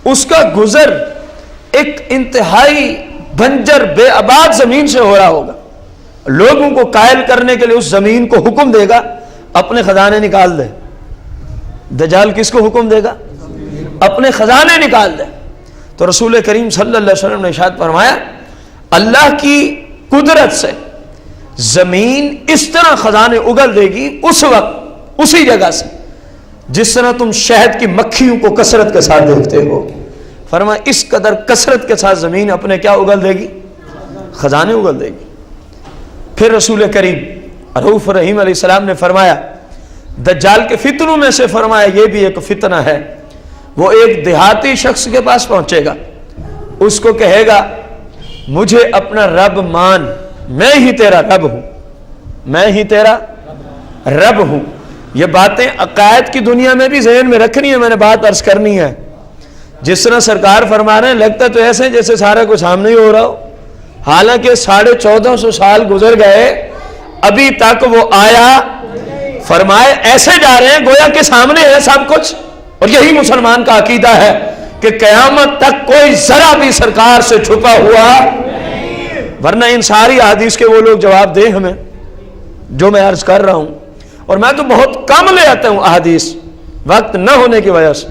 اس کا گزر ایک انتہائی بنجر بے آباد زمین سے ہو رہا ہوگا. لوگوں کو قائل کرنے کے لیے اس زمین کو حکم دے گا اپنے خزانے نکال دے. دجال کس کو حکم دے گا؟ اپنے خزانے نکال دے. تو رسول کریم صلی اللہ علیہ وسلم نے ارشاد فرمایا اللہ کی قدرت سے زمین اس طرح خزانے اگل دے گی اس وقت اسی جگہ سے جس طرح تم شہد کی مکھیوں کو کثرت کے ساتھ دیکھتے ہو. فرمایا اس قدر کثرت کے ساتھ زمین اپنے کیا اگل دے گی؟ خزانے اگل دے گی. پھر رسول کریم رؤوف رحیم علیہ السلام نے فرمایا دجال کے فتنوں میں سے فرمایا یہ بھی ایک فتنہ ہے. وہ ایک دیہاتی شخص کے پاس پہنچے گا, اس کو کہے گا مجھے اپنا رب مان, میں ہی تیرا رب ہوں, میں ہی تیرا رب ہوں. یہ باتیں عقائد کی دنیا میں بھی ذہن میں رکھنی ہے. میں نے بات عرض کرنی ہے. جس طرح سرکار فرما رہے ہیں لگتا تو ایسے جیسے سارا کچھ سامنے ہی ہو رہا ہو, حالانکہ 1450 سال گزر گئے ابھی تک وہ آیا. فرمائے ایسے جا رہے ہیں گویا کہ سامنے ہے سب کچھ. اور یہی مسلمان کا عقیدہ ہے کہ قیامت تک کوئی ذرا بھی سرکار سے چھپا ہوا, ورنہ ان ساری احادیث کے وہ لوگ جواب دیں ہمیں جو میں عرض کر رہا ہوں. اور میں تو بہت کم لے آتا ہوں احادیث وقت نہ ہونے کی وجہ سے.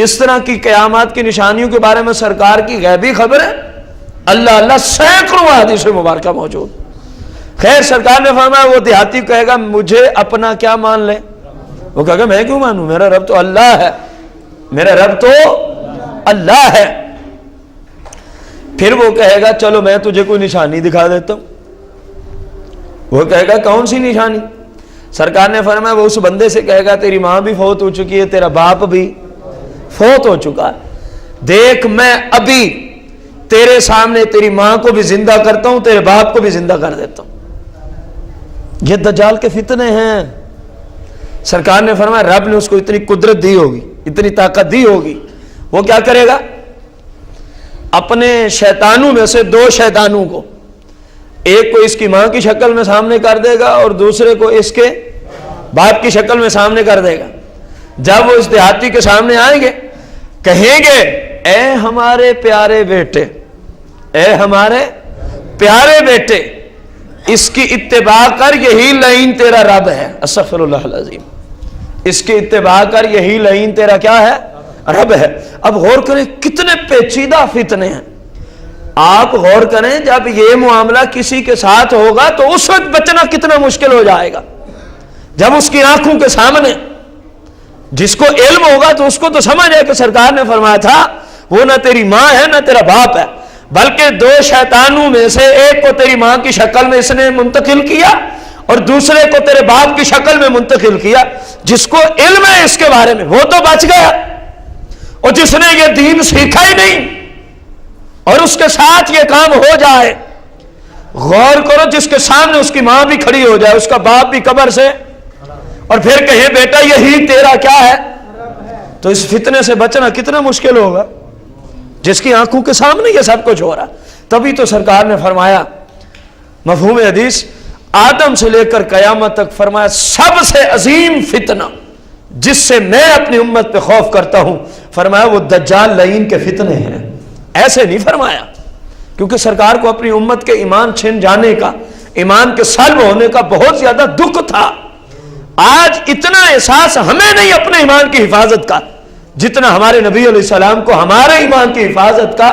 اس طرح کی قیامات کی نشانیوں کے بارے میں سرکار کی غیبی خبر ہے اللہ اللہ سینکڑوں احادیث مبارکہ موجود. خیر سرکار نے فرمایا وہ دیہاتی کہے گا مجھے اپنا کیا مان لے. وہ کہے گا میں کیوں مانوں, میرا رب تو اللہ ہے, میرا رب تو اللہ ہے. پھر وہ کہے گا چلو میں تجھے کوئی نشانی دکھا دیتا ہوں. وہ کہے گا کون سی نشانی؟ سرکار نے فرمایا وہ اس بندے سے کہے گا تیری ماں بھی فوت ہو چکی ہے, تیرا باپ بھی فوت ہو چکا ہے, دیکھ میں ابھی تیرے سامنے تیری ماں کو بھی زندہ کرتا ہوں, تیرے باپ کو بھی زندہ کر دیتا ہوں. یہ دجال کے فتنے ہیں. سرکار نے فرمایا رب نے اس کو اتنی قدرت دی ہوگی, اتنی طاقت دی ہوگی, وہ کیا کرے گا اپنے شیطانوں میں سے 2 شیطانوں کو, ایک کو اس کی ماں کی شکل میں سامنے کر دے گا اور دوسرے کو اس کے باپ کی شکل میں سامنے کر دے گا. جب وہ اس دیہاتی کے سامنے آئیں گے کہیں گے اے ہمارے پیارے بیٹے, اے ہمارے پیارے بیٹے, اس کی اتباع کر یہی لعین تیرا رب ہے. استغفر اللہ العظیم. اس کی اتباع کر یہی لعین تیرا کیا ہے؟ رب ہے. اب غور کریں کتنے پیچیدہ فتنے ہیں. آپ غور کریں جب یہ معاملہ کسی کے ساتھ ہوگا تو اس وقت بچنا کتنا مشکل ہو جائے گا. جب اس کی آنکھوں کے سامنے, جس کو علم ہوگا تو اس کو تو سمجھ ہے کہ سرکار نے فرمایا تھا وہ نہ تیری ماں ہے نہ تیرا باپ ہے, بلکہ 2 شیطانوں میں سے ایک کو تیری ماں کی شکل میں اس نے منتقل کیا اور دوسرے کو تیرے باپ کی شکل میں منتقل کیا. جس کو علم ہے اس کے بارے میں وہ تو بچ گیا, اور جس نے یہ دین سیکھا ہی نہیں اور اس کے ساتھ یہ کام ہو جائے. غور کرو جس کے سامنے اس کی ماں بھی کھڑی ہو جائے, اس کا باپ بھی قبر سے, اور پھر کہے بیٹا یہی تیرا کیا ہے, تو اس فتنے سے بچنا کتنا مشکل ہوگا جس کی آنکھوں کے سامنے یہ سب کچھ ہو رہا. تبھی تو سرکار نے فرمایا مفہوم حدیث آدم سے لے کر قیامت تک فرمایا سب سے عظیم فتنہ جس سے میں اپنی امت پہ خوف کرتا ہوں فرمایا وہ دجال لعین کے فتنے ہیں. ایسے نہیں فرمایا کیونکہ سرکار کو اپنی امت کے ایمان چھن جانے کا, ایمان کے سلب ہونے کا بہت زیادہ دکھ تھا. آج اتنا احساس ہمیں نہیں اپنے ایمان کی حفاظت کا جتنا ہمارے نبی علیہ السلام کو ہمارے ایمان کی حفاظت کا.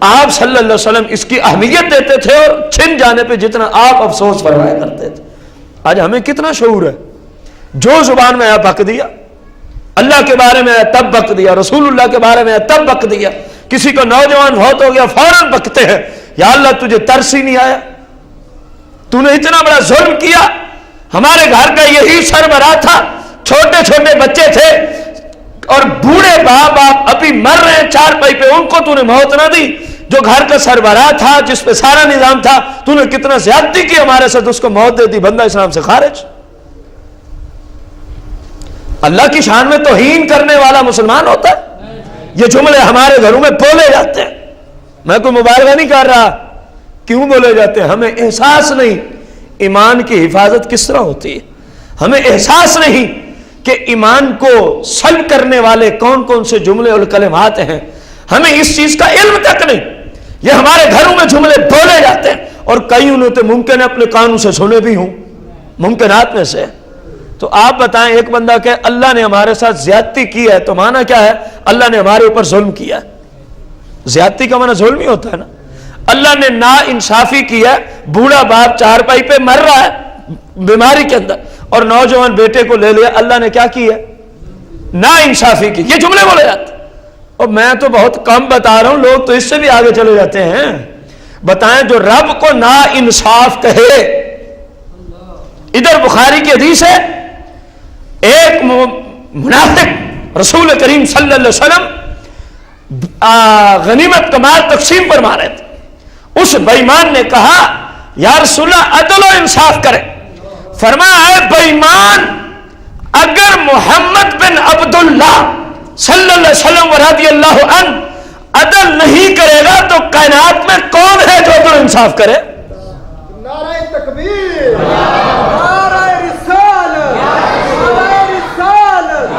آپ صلی اللہ علیہ وسلم اس کی اہمیت دیتے تھے اور چھن جانے پہ جتنا آپ افسوس فرمایا کرتے تھے. آج ہمیں کتنا شعور ہے, جو زبان میں آیا بک دیا, اللہ کے بارے میں آیا تب بک دیا, رسول اللہ کے بارے میں آیا تب بک دیا. کسی کو نوجوان بہت ہو گیا فوراً بکتے ہیں یا اللہ تجھے ترس ہی نہیں آیا, تو نے اتنا بڑا ظلم کیا. ہمارے گھر کا یہی سربراہ تھا, چھوٹے چھوٹے بچے تھے اور بوڑھے باپ ابھی مر رہے ہیں چارپائی پہ, ان کو تو نے موت نہ دی. جو گھر کا سربراہ تھا جس پہ سارا نظام تھا تو نے کتنا زیادتی کی ہمارے ساتھ, اس کو موت دے دی, بندہ اسلام سے خارج. اللہ کی شان میں توہین کرنے والا مسلمان ہوتا ہے. یہ جملے ہمارے گھروں میں بولے جاتے ہیں, میں کوئی مبالغہ نہیں کر رہا. کیوں بولے جاتے ہیں؟ ہمیں احساس نہیں ایمان کی حفاظت کس طرح ہوتی ہے, ہمیں احساس نہیں کہ ایمان کو سلب کرنے والے کون کون سے جملے اور کلمات ہیں ہمیں اس چیز کا علم تک نہیں. یہ ہمارے گھروں میں جملے بولے جاتے ہیں اور کئی انہوں تو ممکن ہے اپنے کانوں سے سنے بھی ہوں, ممکنات میں سے. تو آپ بتائیں, ایک بندہ کہ اللہ نے ہمارے ساتھ زیادتی کی ہے تو معنی کیا ہے؟ اللہ نے ہمارے اوپر ظلم کیا ہے. زیادتی کا معنی ظلم ہی ہوتا ہے نا. اللہ نے نا انصافی کی ہے. بوڑھا باپ چارپائی پہ مر رہا ہے بیماری کے اندر اور نوجوان بیٹے کو لے لیا, اللہ نے کیا کی ہے؟ نا انصافی کی. یہ جملے بولے جاتے ہیں. اور میں تو بہت کم بتا رہا ہوں, لوگ تو اس سے بھی آگے چلے جاتے ہیں. بتائیں جو رب کو نا انصاف کہے. ادھر بخاری کی حدیث ہے, ایک منافق رسول کریم صلی اللہ علیہ وسلم غنیمت کا مال تقسیم فرما رہے تھے. اس بے ایمان نے کہا یا رسول اللہ عدل و انصاف کرے. فرمایا اے بے ایمان, اگر محمد بن عبداللہ صلی اللہ علیہ وسلم رضی اللہ عنہ عدل نہیں کرے گا تو کائنات میں کون ہے جو عدل و انصاف کرے؟ نعرہ تکبیر, نعرہ رسالت, نعرہ رسالت,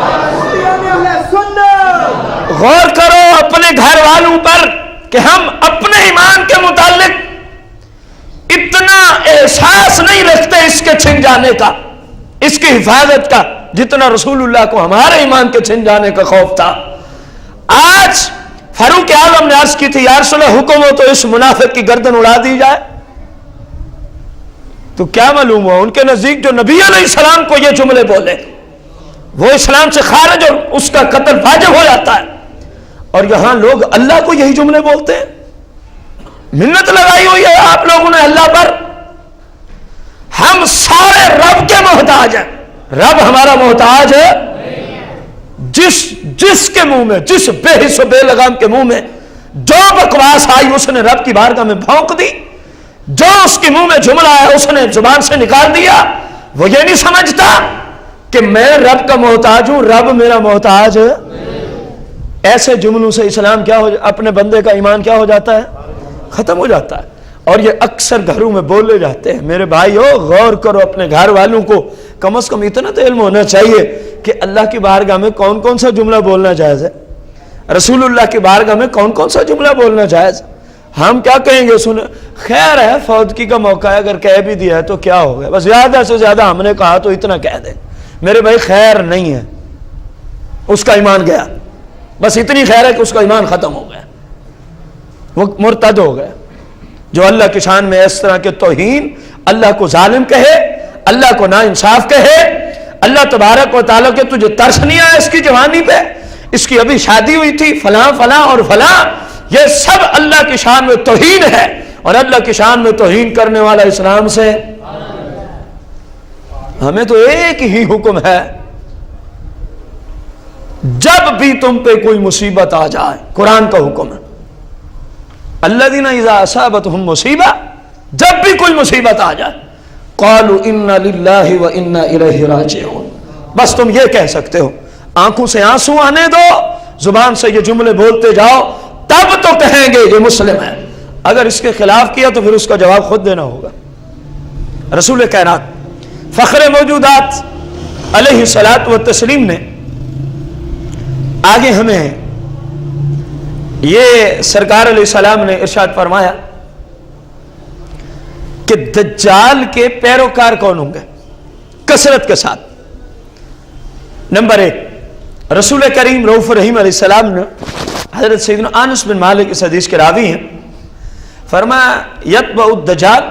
اہل سنت. غور کرو اپنے گھر والوں پر کہ ہم اپنے ایمان کے متعلق اتنا احساس نہیں رکھتے اس کے چھن جانے کا, اس کی حفاظت کا, جتنا رسول اللہ کو ہمارے ایمان کے چھن جانے کا خوف تھا. آج فاروق اعظم نے عرض کی تھی یا رسول اللہ حکم ہو تو اس منافق کی گردن اڑا دی جائے. تو کیا معلوم ہوا ان کے نزدیک جو نبی علیہ السلام کو یہ جملے بولے وہ اسلام سے خارج اور اس کا قتل واجب ہو جاتا ہے. اور یہاں لوگ اللہ کو یہی جملے بولتے ہیں. منت لگائی ہوئی ہے آپ لوگوں نے اللہ پر. ہم سارے رب کے محتاج ہیں. رب ہمارا محتاج ہے. جس کے منہ میں, جس بے حس و بے لگام کے منہ میں جو بکواس آئی اس نے رب کی بارگاہ میں بھونک دی. جو اس کے منہ میں جملہ آیا اس نے زبان سے نکال دیا. وہ یہ نہیں سمجھتا کہ میں رب کا محتاج ہوں, رب میرا محتاج ہے. ایسے جملوں سے اسلام کیا ہو, اپنے بندے کا ایمان کیا ہو جاتا ہے؟ ختم ہو جاتا ہے. اور یہ اکثر گھروں میں بولے جاتے ہیں. میرے بھائیو غور کرو اپنے گھر والوں کو کم از کم اتنا تو علم ہونا چاہیے کہ اللہ کی بارگاہ میں کون کون سا جملہ بولنا جائز ہے, رسول اللہ کی بارگاہ میں کون کون سا جملہ بولنا جائز. ہم کیا کہیں گے؟ سن خیر ہے فوتگی کا موقع ہے, اگر کہہ بھی دیا ہے تو کیا ہو گیا, بس زیادہ سے زیادہ ہم نے کہا تو اتنا کہہ دیں. میرے بھائی خیر نہیں ہے, اس کا ایمان گیا. بس اتنی خیر ہے کہ اس کا ایمان ختم ہو گیا, وہ مرتد ہو گیا. جو اللہ کی شان میں اس طرح کے توہین, اللہ کو ظالم کہے, اللہ کو نا انصاف کہے, اللہ تبارک و تعالیٰ کے تجھے ترس نہیں آیا اس کی جوانی پہ, اس کی ابھی شادی ہوئی تھی, فلاں فلاں اور فلاں, یہ سب اللہ کی شان میں توہین ہے. اور اللہ کی شان میں توہین کرنے والا اسلام سے. ہمیں تو ایک ہی حکم ہے, جب بھی تم پہ کوئی مصیبت آ جائے, قرآن کا حکم ہے, الذین اذا اصابتہم مصیبہ, جب بھی کوئی مصیبت آ جائے, قالوا انا للہ و انا الیہ راجعون. بس تم یہ کہہ سکتے ہو, آنکھوں سے آنسو آنے دو, زبان سے یہ جملے بولتے جاؤ, تب تو کہیں گے یہ مسلم ہے. اگر اس کے خلاف کیا تو پھر اس کا جواب خود دینا ہوگا. رسول کائنات فخر موجودات علیہ الصلوۃ والتسلیم نے آگے ہمیں یہ سرکار علیہ السلام نے ارشاد فرمایا کہ دجال کے پیروکار کون ہوں گے کثرت کے ساتھ. نمبر 1, رسول کریم رؤوف رحیم علیہ السلام نے حضرت سیدنا انس بن مالک اس حدیث کے راوی ہیں, فرمایا یتبع الدجال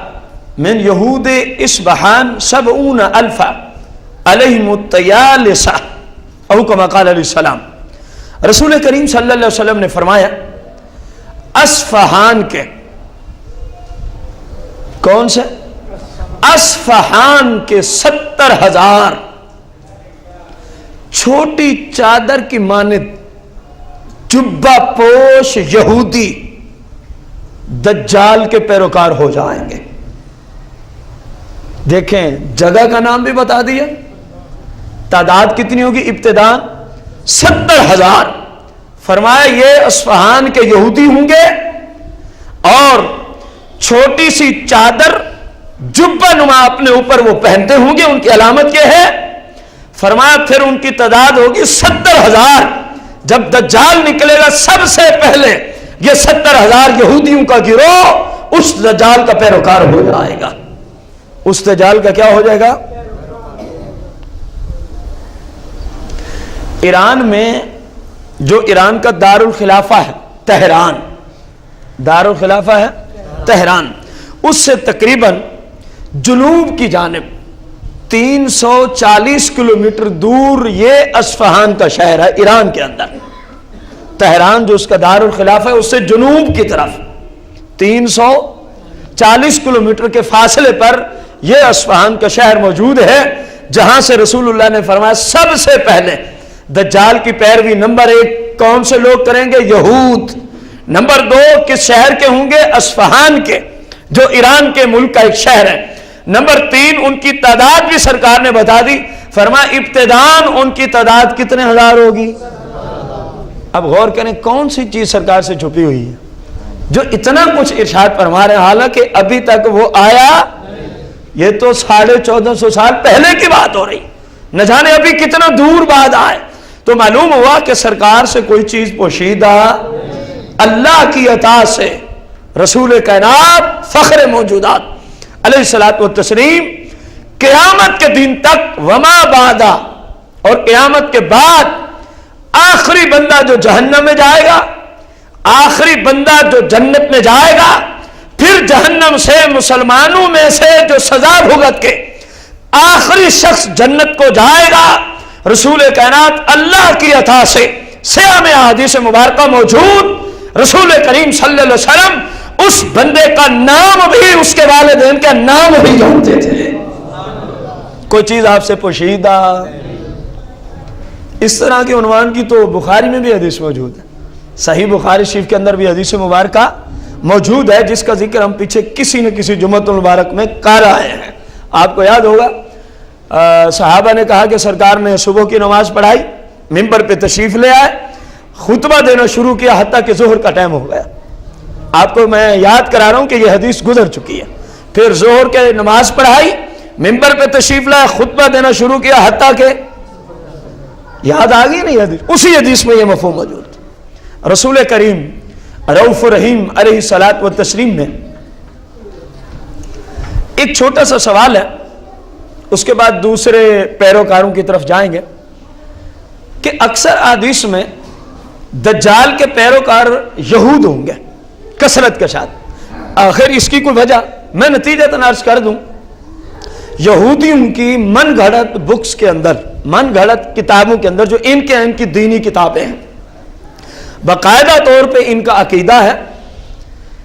من یہود اصبہان 70,000 علیہم الطیالسہ او کما قال علیہ السلام. رسول کریم صلی اللہ علیہ وسلم نے فرمایا اصفہان کے, کون سے؟ اصفہان کے 70,000 چھوٹی چادر کی مانند جبہ پوش یہودی دجال کے پیروکار ہو جائیں گے. دیکھیں جگہ کا نام بھی بتا دیا, تعداد کتنی ہوگی ابتداء 70,000. فرمایا یہ اصفہان کے یہودی ہوں گے اور چھوٹی سی چادر جبہ نما اپنے اوپر وہ پہنتے ہوں گے, ان کی علامت یہ ہے. فرمایا پھر ان کی تعداد ہوگی 70,000 جب دجال نکلے گا سب سے پہلے یہ 70,000 یہودیوں کا گروہ اس دجال کا پیروکار ہو جائے گا. اس دجال کا کیا ہو جائے گا؟ ایران میں جو ایران کا دارالخلافہ ہے تہران، دارالخلافہ ہے تہران، اس سے تقریباً جنوب کی جانب 340 کلومیٹر دور یہ اصفہان کا شہر ہے ایران کے اندر. تہران جو اس کا دارالخلافہ ہے اس سے جنوب کی طرف 340 کلومیٹر کے فاصلے پر یہ اصفہان کا شہر موجود ہے، جہاں سے رسول اللہ نے فرمایا سب سے پہلے دجال کی پیروی نمبر 1 کون سے لوگ کریں گے؟ یہود. نمبر 2 کس شہر کے ہوں گے؟ اصفہان کے، جو ایران کے ملک کا ایک شہر ہے. نمبر 3 ان کی تعداد بھی سرکار نے بتا دی، فرمایا ابتداً ان کی تعداد کتنے ہزار ہوگی؟ اب غور کریں کون سی چیز سرکار سے چھپی ہوئی ہے جو اتنا کچھ ارشاد فرما رہے ہیں، حالانکہ ابھی تک وہ آیا، یہ تو 1450 سال پہلے کی بات ہو رہی، نہ جانے ابھی کتنا دور بعد آئے. تو معلوم ہوا کہ سرکار سے کوئی چیز پوشیدہ اللہ کی عطا سے رسول کائنات فخر موجودات علیہ الصلوۃ والتسلیم قیامت کے دن تک وما بعدا، اور قیامت کے بعد آخری بندہ جو جہنم میں جائے گا، آخری بندہ جو جنت میں جائے گا، پھر جہنم سے مسلمانوں میں سے جو سزا بھگت کے آخری شخص جنت کو جائے گا. رسول کائنات اللہ کی عطا سے سیاہ میں احادیث مبارکہ موجود، رسول کریم صلی اللہ علیہ وسلم اس بندے کا نام بھی اس کے والدین کا نام بھی جانتے تھے. کوئی چیز آپ سے پوشیدہ اس طرح کے عنوان کی تو بخاری میں بھی حدیث موجود ہے، صحیح بخاری شریف کے اندر بھی حدیث مبارکہ موجود ہے، جس کا ذکر ہم پیچھے کسی نہ کسی جمعۃ المبارک میں کر آئے ہیں. آپ کو یاد ہوگا صحابہ نے کہا کہ سرکار نے صبح کی نماز پڑھائی، ممبر پہ تشریف لے آئے، خطبہ دینا شروع کیا حتیٰ کہ ظہر کا ٹائم ہو گیا. آپ کو میں یاد کرا رہا ہوں کہ یہ حدیث گزر چکی ہے. پھر ظہر کے نماز پڑھائی، ممبر پہ تشریف لائے، خطبہ دینا شروع کیا حتیٰ کہ یاد آ گئی نہیں حدیث، اسی حدیث میں یہ مفہوم موجود. رسول کریم رؤوف رحیم علیہ الصلوۃ والتسلیم نے ایک چھوٹا سا سوال ہے، اس کے بعد دوسرے پیروکاروں کی طرف جائیں گے، کہ اکثر حدیث میں دجال کے پیروکار یہود ہوں گے کثرت کے ساتھ. آخر اس کی کوئی وجہ میں نتیجتاً عرض کر دوں، یہودیوں کی من گھڑت بکس کے اندر، من گھڑت کتابوں کے اندر جو ان کی دینی کتابیں ہیں، باقاعدہ طور پہ ان کا عقیدہ ہے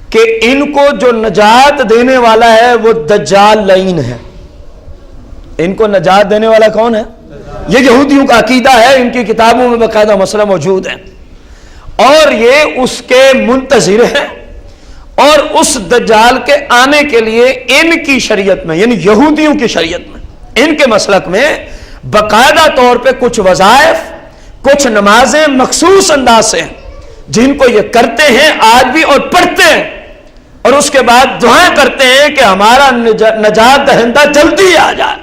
کہ ان کو جو نجات دینے والا ہے وہ دجال لعین ہے. ان کو نجات دینے والا کون ہے؟ یہ یہودیوں کا عقیدہ ہے، ان کی کتابوں میں باقاعدہ مسئلہ موجود ہے، اور یہ اس کے منتظر ہیں. اور اس دجال کے آنے کے لیے ان کی شریعت میں، یعنی یہودیوں کی شریعت میں، ان کے مسلک میں باقاعدہ طور پہ کچھ وظائف، کچھ نمازیں مخصوص انداز سے ہیں جن کو یہ کرتے ہیں آج بھی اور پڑھتے ہیں، اور اس کے بعد دعائیں کرتے ہیں کہ ہمارا نجات دہندہ جلدی آ جائے،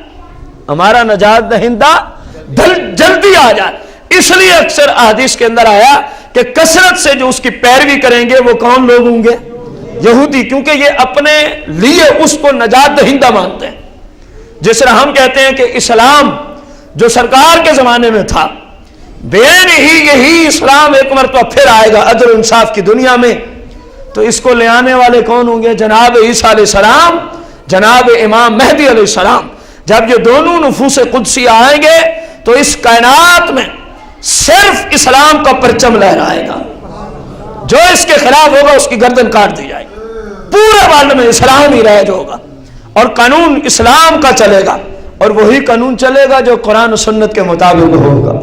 ہمارا نجات دہندہ جلدی آ جائے. اس لیے اکثر احادیث کے اندر آیا کہ کثرت سے جو اس کی پیروی کریں گے وہ کون لوگ ہوں گے؟ یہودی، کیونکہ یہ اپنے لیے اس کو نجات دہندہ مانتے ہیں. جس طرح ہم کہتے ہیں کہ اسلام جو سرکار کے زمانے میں تھا، بین ہی یہی اسلام ایک مرتبہ پھر آئے گا عدل و انصاف کی دنیا میں، تو اس کو لے آنے والے کون ہوں گے؟ جناب عیسیٰ علیہ السلام، جناب امام مہدی علیہ السلام. جب یہ دونوں نفوس قدسی آئیں گے تو اس کائنات میں صرف اسلام کا پرچم لہرائے گا، جو اس کے خلاف ہوگا اس کی گردن کاٹ دی جائے گی. پورے ورلڈ میں اسلام ہی رائج ہوگا اور قانون اسلام کا چلے گا، اور وہی قانون چلے گا جو قرآن و سنت کے مطابق ہوگا.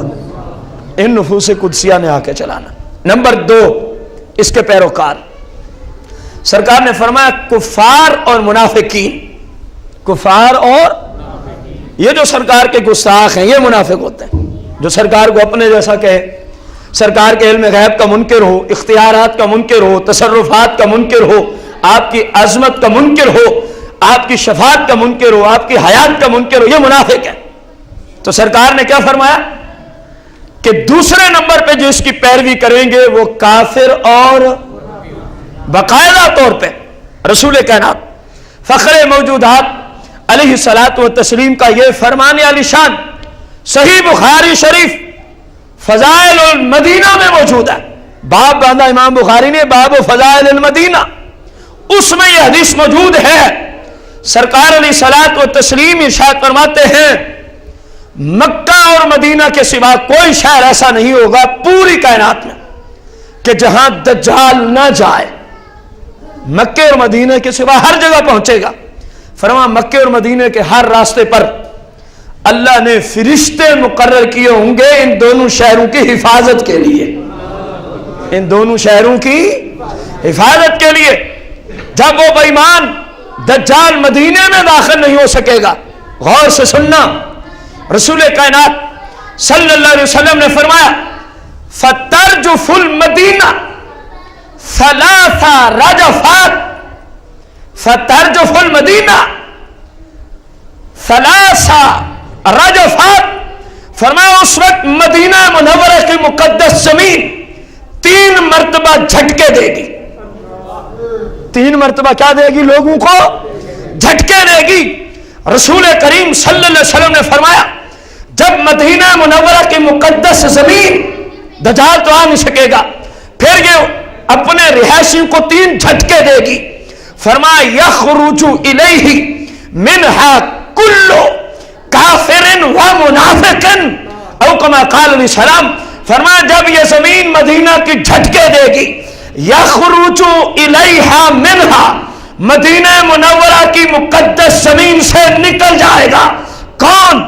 ان نفوس قدسیہ نے آ کے چلانا. نمبر 2 اس کے پیروکار، سرکار نے فرمایا کفار اور منافقین. کفار اور یہ جو سرکار کے گستاخ ہیں یہ منافق ہوتے ہیں، جو سرکار کو اپنے جیسا کہے، سرکار کے علم غیب کا منکر ہو، اختیارات کا منکر ہو، تصرفات کا منکر ہو، آپ کی عظمت کا منکر ہو، آپ کی شفاعت کا منکر ہو، آپ کی حیات کا منکر ہو، یہ منافق ہے. تو سرکار نے کیا فرمایا کہ دوسرے نمبر پہ جو اس کی پیروی کریں گے وہ کافر اور باقاعدہ طور پہ رسول کائنات فخر موجودات علیہ الصلوۃ والتسلیم کا یہ فرمان علی شان صحیح بخاری شریف فضائل المدینہ میں موجود ہے. باب باندھا امام بخاری نے باب فضائل المدینہ, اس میں یہ حدیث موجود ہے. سرکار علیہ الصلوۃ والتسلیم ارشاد فرماتے ہیں مکہ اور مدینہ کے سوا کوئی شہر ایسا نہیں ہوگا پوری کائنات میں کہ جہاں دجال نہ جائے. مکے اور مدینہ کے سوا ہر جگہ پہنچے گا. فرما مکے اور مدینہ کے ہر راستے پر اللہ نے فرشتے مقرر کیے ہوں گے ان دونوں شہروں کی حفاظت کے لیے, ان دونوں شہروں کی حفاظت کے لیے. جب وہ بے ایمان دجال مدینے میں داخل نہیں ہو سکے گا. غور سے سننا, رسول کائنات صلی اللہ علیہ وسلم نے فرمایا فَتَرْجُفُ الْمَدِينَةَ ثَلَاثَ رَجَفَاتٍ فَتَرْجُفُ الْمَدِينَةَ ثَلَاثَ رَجَفَاتٍ. فرمایا اس وقت مدینہ منورہ کی مقدس زمین 3 مرتبہ جھٹکے دے گی. 3 مرتبہ کیا دے گی؟ لوگوں کو جھٹکے دے گی. رسول کریم صلی اللہ علیہ وسلم نے فرمایا جب مدینہ منورہ کی مقدس زمین دجال تو آ نہیں سکے گا, پھر یہ اپنے رہائشیوں کو 3 جھٹکے دے گی. فرمایا یخرج الیہ منہا کل کافر و منافق او کما قال علیہ السلام. فرمایا جب یہ زمین مدینہ کی جھٹکے دے گی یخرج الیہا منہا مدینہ منورہ کی مقدس زمین سے نکل جائے گا کون؟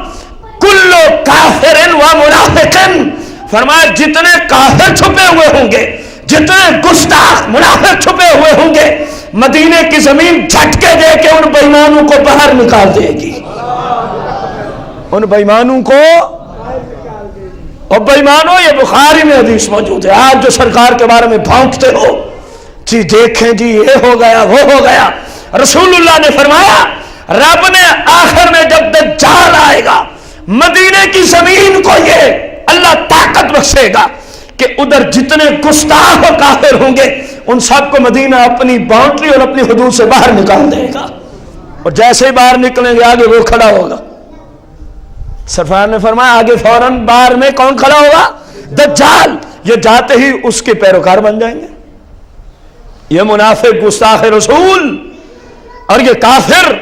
کل کافر و منافق. فرمایا جتنے کافر چھپے ہوئے ہوں گے, جتنے گستاخ منافق چھپے ہوئے ہوں گے, مدینے کی زمین جھٹکے دے کے ان بے ایمانوں کو باہر نکال دے گی. ان بے ایمانوں کو, اور بے ایمانوں یہ بخاری میں حدیث موجود ہے. آج جو سرکار کے بارے میں بھونکتے ہو جی دیکھیں جی یہ ہو گیا وہ ہو گیا, رسول اللہ نے فرمایا رب نے آخر میں جب دجال آئے گا مدینے کی زمین کو یہ اللہ طاقت بخشے گا کہ ادھر جتنے گستاخ و کافر ہوں گے ان سب کو مدینہ اپنی باؤنڈری اور اپنی حدود سے باہر نکال دے گا. اور جیسے ہی باہر نکلیں گے آگے وہ کھڑا ہوگا. سرکار نے فرمایا آگے فوراً باہر میں کون کھڑا ہوگا؟ دجال. یہ جاتے ہی اس کے پیروکار بن جائیں گے. یہ منافق گستاخ رسول اور یہ کافر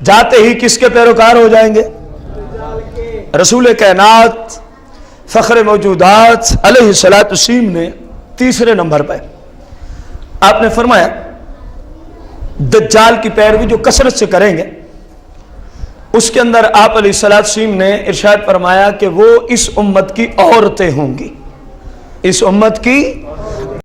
جاتے ہی کس کے پیروکار ہو جائیں گے؟ رسول کائنات فخر موجودات علیہ الصلوۃ والتسلیم نے تیسرے نمبر پہ آپ نے فرمایا دجال کی پیروی جو کثرت سے کریں گے اس کے اندر آپ علیہ الصلوۃ والتسلیم نے ارشاد فرمایا کہ وہ اس امت کی عورتیں ہوں گی. اس امت کی